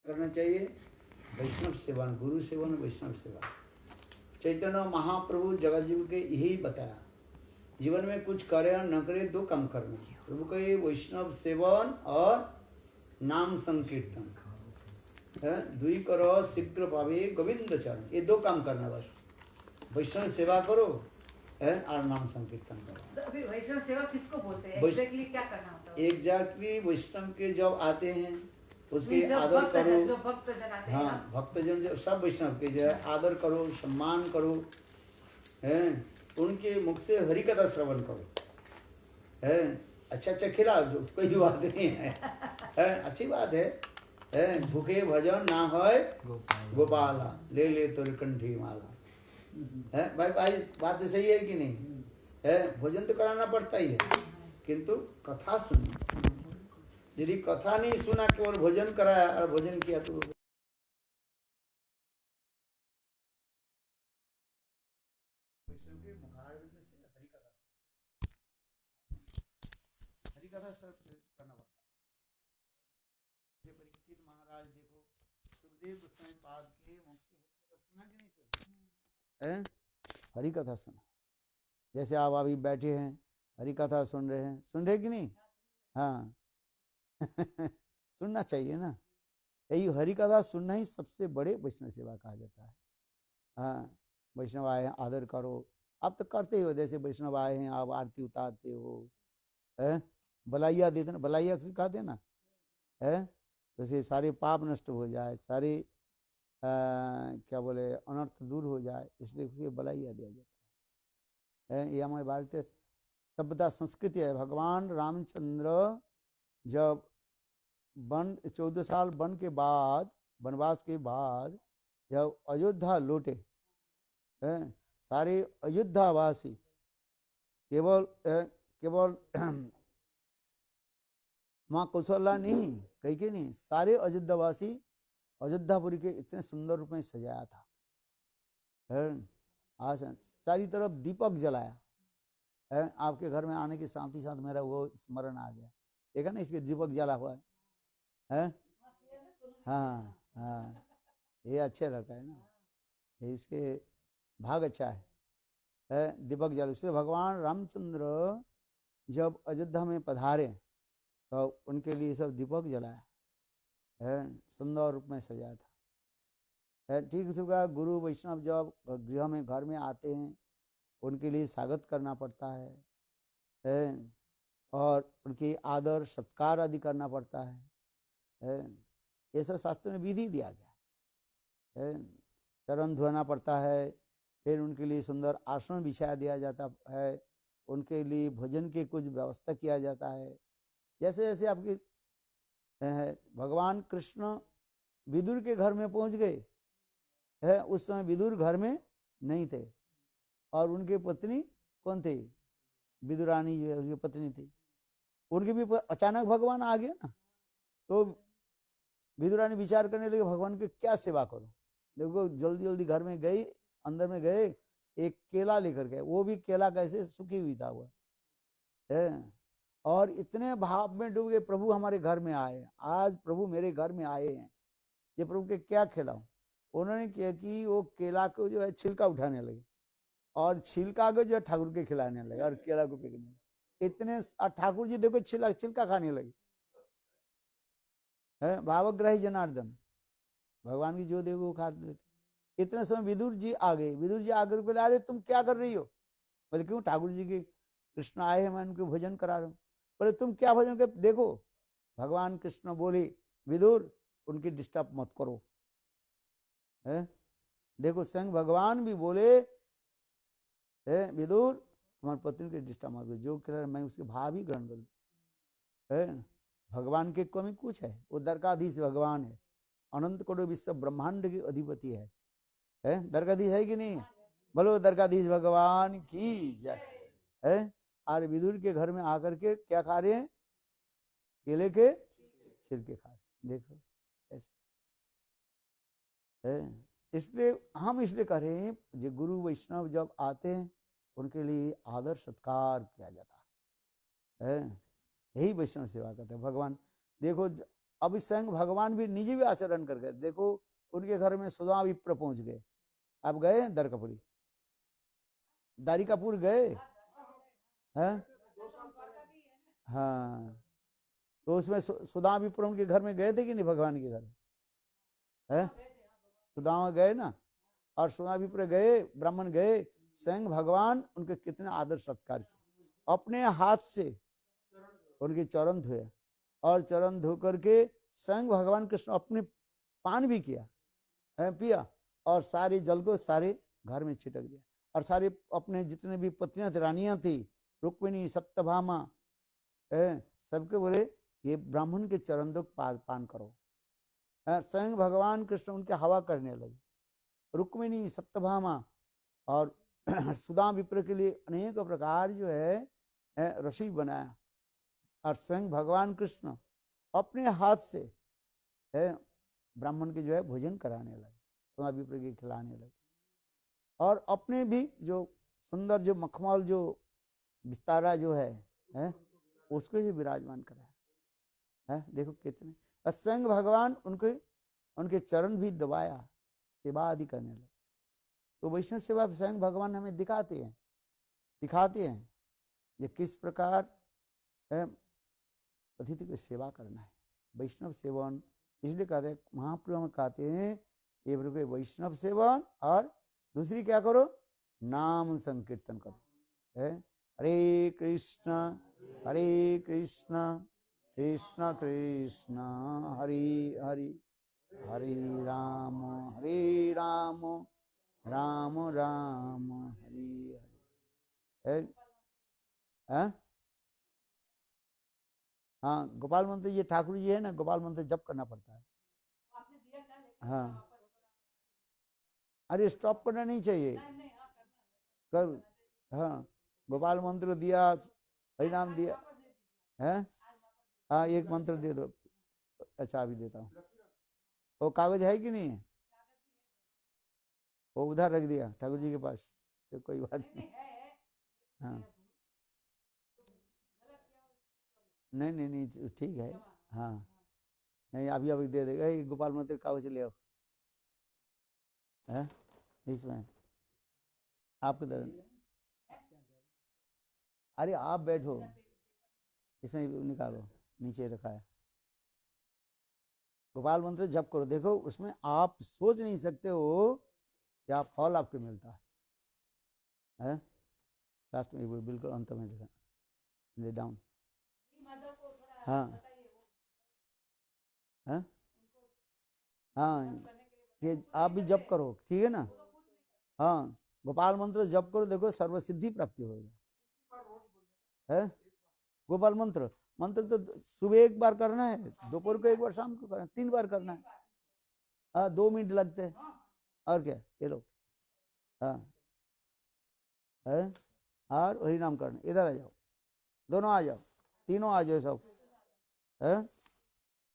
करना चाहिए वैष्णव सेवन, गुरु सेवन, वैष्णव सेवा। चैतन्य महाप्रभु जगजीव के यही बताया, जीवन में कुछ करे और न करे दो काम करना। प्रभु का ये वैष्णव सेवन और नाम संकीर्तन है, दुई करो शीघ्र पावे गोविंद चरण, ये दो काम करना बस। वैष्णव सेवा करो है और नाम संकीर्तन करो। अभी वैष्णव सेवा किसको बोलते हैं? एग्जैक्टली क्या करना होता है? एग्जैक्टली वैष्णव के जब आते हैं उसके जो आदर भक्त करो। जो भक्तजन आते हैं, हाँ, भक्तजन जो सब वैष्णव के जो है आदर करो, सम्मान करो, हैं उनके मुख से हरि कथा श्रवण करो, है अच्छा अच्छा खिला जो कोई बात नहीं है, अच्छी बात है भूखे भजन ना होय गोपाला, ले ले तोर कंठी माला, है भाई भाई बात तो सही है कि नहीं है? भोजन तो कराना पड़ता ही है, किंतु कथा सुनना। यदि कथा नहीं सुना केवल भोजन कराया और भोजन किया तो हरि कथा करना पड़ता है। परीक्षित महाराज देखो, सुखदेव गोस्वामी पाद के मुख से सुना कि नहीं सुना? हरि कथा सुना। जैसे आप अभी बैठे हैं हरि कथा सुन रहे हैं, सुन रहे कि नहीं? हाँ सुनना चाहिए ना, यही हरि कथा सुनना ही सबसे बड़े वैष्णव सेवा कहा जाता है। हाँ, वैष्णव आए हैं आदर करो, आप तो करते ही हो, जैसे वैष्णव आए हैं आप आरती उतारते हो, है बलाइया देते ना, बलाइया सिखाते ना, है जैसे सारे पाप नष्ट हो जाए, सारे क्या बोले अनर्थ दूर हो जाए, इसलिए बलाइया दिया जाता है। ये हमारे भारतीय सभ्यता संस्कृति है। भगवान रामचंद्र जब 14 साल वन के बाद, वनवास के बाद जब अयोध्या लौटे, सारे अयोध्यावासी केवल माँ कौशल्या नहीं कहीं के नहीं, सारे अयोध्यावासी अयोध्यापुरी के इतने सुंदर रूप में सजाया था, आज चारी तरफ दीपक जलाया है। आपके घर में आने के साथ ही साथ मेरा वो स्मरण आ गया, देखा ना इसके दीपक जला हुआ है? हाँ हाँ, ये अच्छे लगता है ना, इसके भाग अच्छा है दीपक जल। इसलिए भगवान रामचंद्र जब अयोध्या में पधारे तो उनके लिए सब दीपक जलाया है, सुंदर रूप में सजाया था। ठीक होगा, गुरु वैष्णव जब गृह में घर में आते हैं उनके लिए स्वागत करना पड़ता है और उनकी आदर सत्कार आदि करना पड़ता है। ये सब शास्त्र में विधि दिया गया है। चरण धोना पड़ता है, फिर उनके लिए सुंदर आसन बिछाया दिया जाता है, उनके लिए भोजन की कुछ व्यवस्था किया जाता है। जैसे जैसे आपके भगवान कृष्ण विदुर के घर में पहुंच गए है, उस समय विदुर घर में नहीं थे और उनकी पत्नी कौन थी? विदुरानी जो है उनकी पत्नी थी। उनके भी अचानक भगवान आ गए ना, तो विदुरानी विचार करने लगे भगवान की क्या सेवा करो। देखो जल्दी जल्दी घर में गई, अंदर में गए, एक केला लेकर गए, वो भी केला कैसे सूखी हुई था वो है, और इतने भाव में डूब गए, प्रभु हमारे घर में आए, आज प्रभु मेरे घर में आए हैं, ये प्रभु के क्या खिलाऊं। उन्होंने किया कि वो केला को जो है छिलका उठाने लगे और छिलका को जो है ठाकुर के खिलाने लगे और केला को फेंकने, इतने ठाकुर जी देखो छिलका खाने लगे है। भावग्राही जनार्दन, भगवान की जो देखो वो खा लेते। इतने समय विदुर जी आ गए, विदुर जी आकर बोले अरे तुम क्या कर रही हो? बोले क्यों? ठाकुर जी के कृष्ण आए हैं, मैं उनको भोजन करा रहा हूँ। बोले तुम क्या भोजन कर? देखो भगवान कृष्ण बोले विदुर उनकी डिस्टर्ब मत करो है। देखो स्वयं भगवान भी बोले है विदुर तुम्हारी पत्नी की डिस्टर्ब मत करो, जो कह मैं उसके भाव ही ग्रहण करूँ है। भगवान के कमी कुछ है, वो द्वारकाधीश भगवान है, अनंत करोड़ विश्व ब्रह्मांड के अधिपति है द्वारकाधीश है कि नहीं? बोलो द्वारकाधीश भगवान की जय है। और विदुर के घर में आकर के क्या खा रहे हैं? केले के छिलके खा रहे, देखो ऐसे है। इसलिए हम इसलिए कह रहे हैं जो गुरु वैष्णव जब आते हैं उनके लिए आदर सत्कार किया जाता है, यही वैष्णव सेवा करते हैं। भगवान देखो अब इस स्वयं भगवान भी निजी भी आचरण कर गए। देखो उनके घर में सुधा विप्र पहुंच गए। आप गए दरकपुरी, दारिकापुर गए हैं? हाँ, तो उसमें सुधा विप्र उनके घर में गए थे कि नहीं, भगवान के घर है? सुदामा गए ना, और सुधा विप्र गए, ब्राह्मण गए, स्वयं भगवान उनके कितने आदर सत्कार किए, अपने हाथ से उनके चरण धोए, और चरण धो करके स्वयं भगवान कृष्ण अपने पान भी किया है, पिया, और सारे जल को सारे घर में छिटक दिया, और सारे अपने जितने भी पत्नियां थी, रानियां थी, रुक्मिणी, सत्यभामा, सबके बोले ये ब्राह्मण के चरण दो, पान करो। स्वयं भगवान कृष्ण उनके हवा करने लगे। रुक्मिणी, सत्यभामा और सुदा विप्र के लिए अनेक प्रकार जो है रसोई बनाया, और स्वयं भगवान कृष्ण अपने हाथ से ब्राह्मण के जो है भोजन कराने लगे, सुदा विप्र के खिलाने लगे, और अपने भी जो सुंदर जो मखमल जो बिस्तारा जो है उसको ही विराजमान कराया है। देखो कितने स्वयं भगवान उनके चरण भी दबाया, सेवा आदि करने लगे। तो वैष्णव सेवा स्वयं भगवान हमें दिखाते हैं ये किस प्रकार अतिथि की सेवा करना है। वैष्णव सेवन इसलिए कहते हैं, महाप्रभु में कहते हैं ये वैष्णव सेवन, और दूसरी क्या करो, नाम संकीर्तन करो। हरे कृष्ण कृष्ण कृष्ण हरि हरि, हरे राम राम राम हरि हरि। हाँ, गोपाल मंत्र ये ठाकुर जी है ना, गोपाल मंत्र जप करना पड़ता है। हाँ, अरे स्टॉप करना नहीं चाहिए, कर। हाँ, गोपाल मंत्र दिया, हरिनाम दिया है। हाँ, एक मंत्र दे दो। अच्छा, अभी देता हूँ। वो कागज है कि नहीं है? वो उधर रख दिया ठाकुर जी के पास, तो कोई बात नहीं। हाँ, नहीं ठीक है। हाँ, नहीं अभी दे देगा। गोपाल मंत्र कागज ले आओ है इसमें आपके तरह। अरे आप बैठो, इसमें निकालो, नीचे रखा है। गोपाल मंत्र जप करो, देखो उसमें आप सोच नहीं सकते हो क्या फल आपको मिलता है। लास्ट में वो बिल्कुल अंत में लिखा, ले डाउन। हाँ हाँ, ये आप भी जप करो, ठीक है ना। हाँ, गोपाल मंत्र जप करो, देखो सर्वसिद्धि प्राप्ति होगा। है गोपाल मंत्र तो सुबह एक बार करना है, दोपहर को एक बार, शाम को करना है, 3 बार करना है। हाँ, 2 मिनट लगते हैं, और क्या, ये लो। हाँ है, और हरि नाम करना। इधर आ जाओ, दोनों आ जाओ, तीनों आ जाओ सब है।